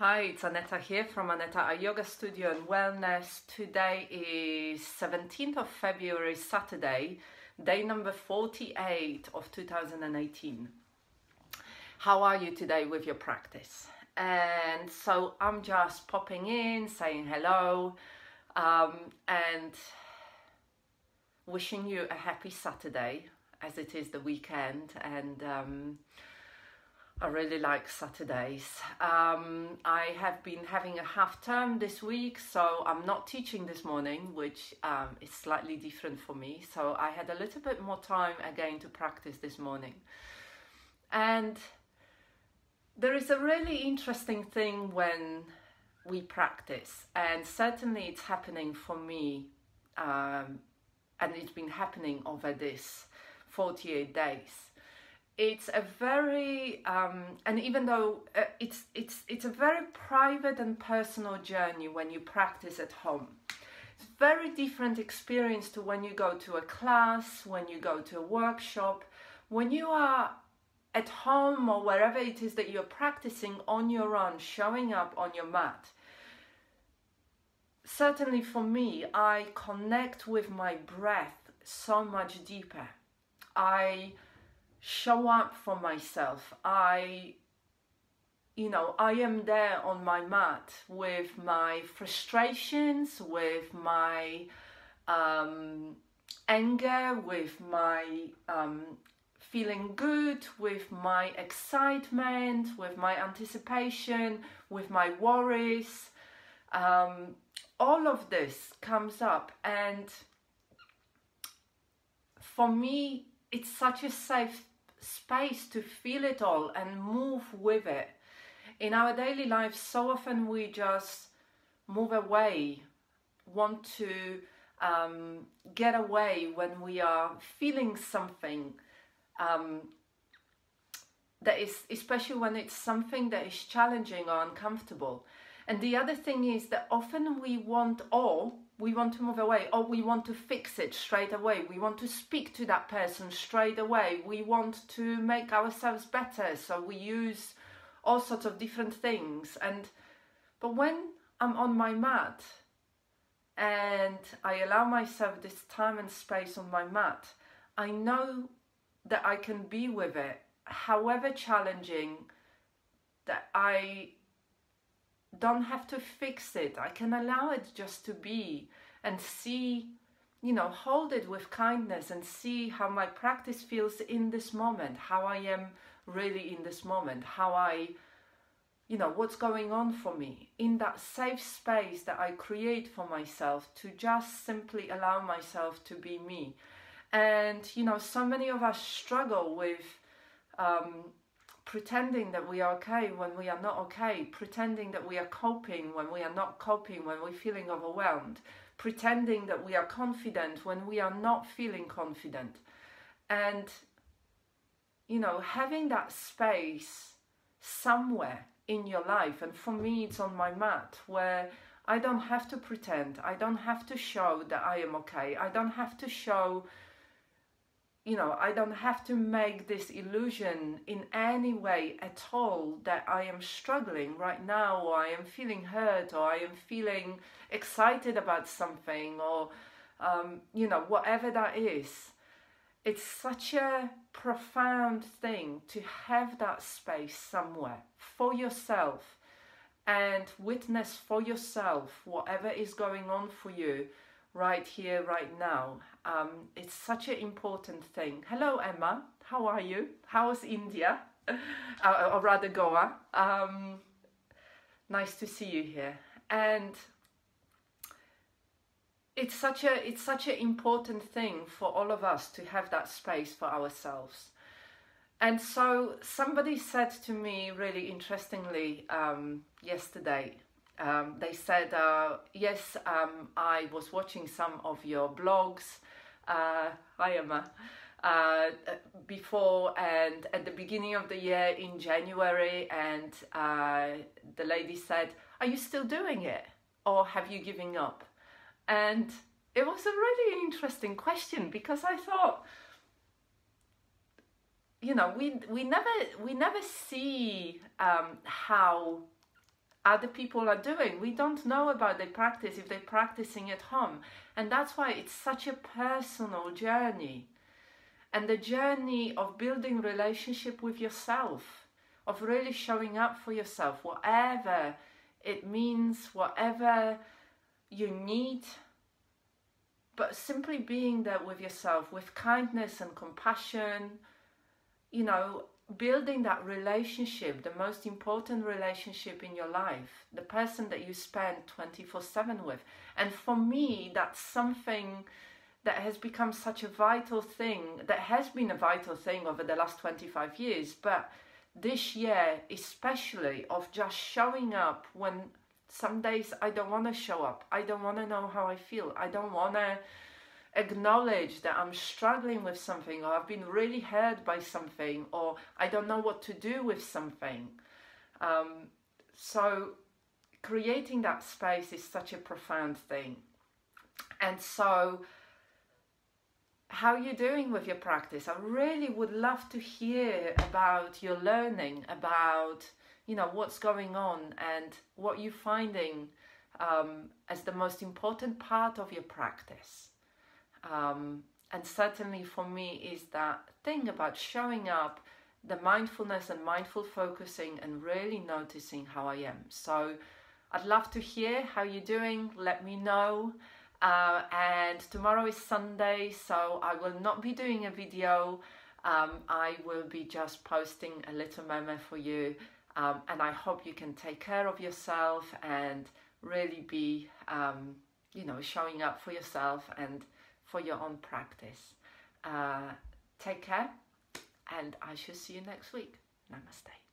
Hi, it's Aneta here from Aneta Yoga Studio and Wellness. Today is 17th of February, Saturday, day number 48 of 2018. How are you today with your practice? And so I'm just popping in, saying hello, and wishing you a happy Saturday as it is the weekend. And I really like Saturdays. I have been having a half term this week, so I'm not teaching this morning, which is slightly different for me. So I had a little bit more time again to practice this morning. And there is a really interesting thing when we practice, and certainly it's happening for me, and it's been happening over this 48 days. It's a very, and even though it's a very private and personal journey when you practice at home. It's a very different experience to when you go to a class, when you go to a workshop, when you are at home or wherever it is that you're practicing on your own, showing up on your mat. Certainly for me, I connect with my breath so much deeper. I show up for myself. I am there on my mat with my frustrations, with my anger, with my feeling good, with my excitement, with my anticipation, with my worries. All of this comes up, and for me, it's such a safe space to feel it all and move with it. In our daily lives, so often we just move away, want to get away when we are feeling something that is, especially when it's something that is challenging or uncomfortable. And the other thing is that often we want to move away, or we want to fix it straight away. We want to speak to that person straight away. We want to make ourselves better, so we use all sorts of different things. But when I'm on my mat and I allow myself this time and space on my mat, I know that I can be with it, however challenging, that I don't have to fix it. I can allow it just to be and see, hold it with kindness and see how my practice feels in this moment, how I am really in this moment, how what's going on for me in that safe space that I create for myself to just simply allow myself to be me. And, so many of us struggle with pretending that we are okay when we are not okay, pretending that we are coping when we are not coping, when we're feeling overwhelmed, pretending that we are confident when we are not feeling confident. And, having that space somewhere in your life, and for me it's on my mat, where I don't have to pretend, I don't have to show that I am okay, I don't have to show, I don't have to make this illusion in any way at all that I am struggling right now, or I am feeling hurt, or I am feeling excited about something, or, whatever that is. It's such a profound thing to have that space somewhere for yourself and witness for yourself whatever is going on for you right here, right now. It's such an important thing. Hello, Emma. How are you? How's India? Or rather, Goa. Nice to see you here. And it's such an important thing for all of us to have that space for ourselves. And so somebody said to me really interestingly yesterday. They said, yes, I was watching some of your blogs, hi Emma, before and at the beginning of the year in January, and the lady said, are you still doing it, or have you given up? And it was a really interesting question, because I thought, we never see how other people are doing. We don't know about their practice if they're practicing at home. And that's why it's such a personal journey. And the journey of building relationship with yourself, of really showing up for yourself, whatever it means, whatever you need, but simply being there with yourself with kindness and compassion, you know, building that relationship, the most important relationship in your life, the person that you spend 24/7 with. And for me, that's something that has become such a vital thing, that has been a vital thing over the last 25 years, but this year especially, of just showing up when some days I don't want to show up. I don't want to know how I feel. I don't want to acknowledge that I'm struggling with something, or I've been really hurt by something, or I don't know what to do with something. So creating that space is such a profound thing. And so how are you doing with your practice? I really would love to hear about your learning, about, you know, what's going on and what you're finding as the most important part of your practice. And certainly for me is that thing about showing up, the mindfulness and mindful focusing, and really noticing how I am. So I'd love to hear how you're doing. Let me know. And tomorrow is Sunday, so I will not be doing a video. I will be just posting a little memo for you. And I hope you can take care of yourself and really be, you know, showing up for yourself and for your own practice. Take care, and I shall see you next week. Namaste.